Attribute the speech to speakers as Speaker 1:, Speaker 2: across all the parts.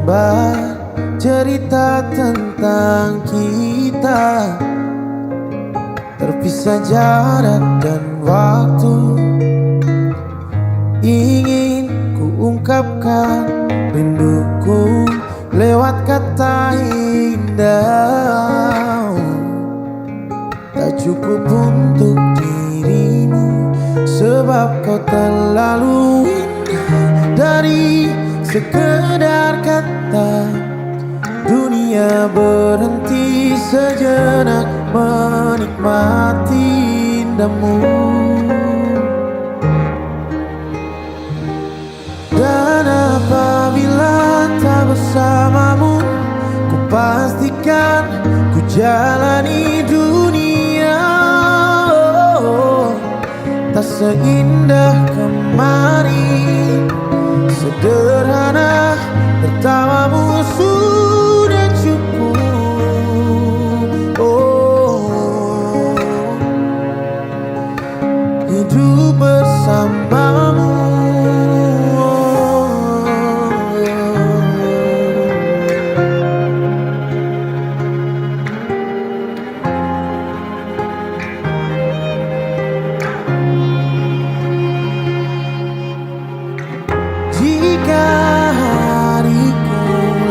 Speaker 1: lembar cerita tentang kita, terpisah jarak dan waktu. Ingin ku ungkapkan rinduku lewat kata indah. Tak cukup untuk dirimu, sebab kau terlalu indah. Dari sekedar kata, dunia berhenti sejenak menikmati indahmu. Dan apabila tak bersamamu, ku pastikan ku jalani dunia tak seindah kemarin. Sederhana tertawamu sudah cukup. Oh, hidup bersamamu. Jika hariku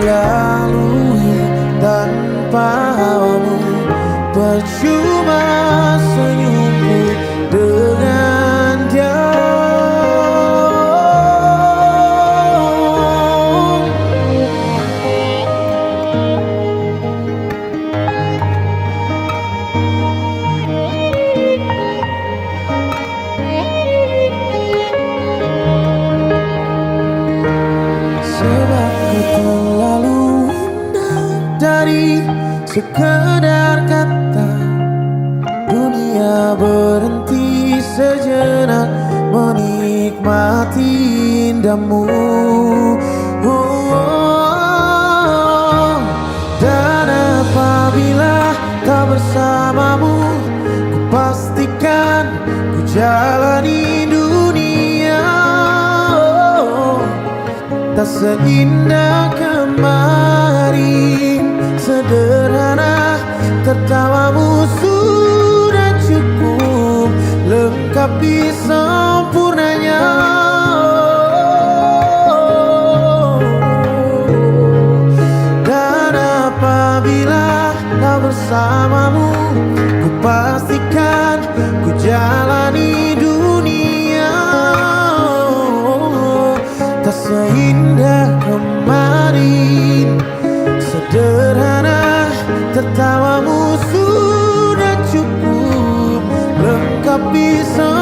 Speaker 1: lalui tanpamu, percuma senyumku dengan dia. Sebab kau terlalu indah. Dari sekedar kata, dunia berhenti sejenak menikmati indahmu. Oh, dan apabila tak bersamamu, ku pastikan ku jalani dunia tak seindah kemarin. Sederhana tertawamu sudah cukup, lengkapi sempurnanya. Dan apabila tak bersamamu, ku pastikan ku jalani dunia tak seindah kemarin. Sederhana tertawamu sudah cukup, lengkapi semua.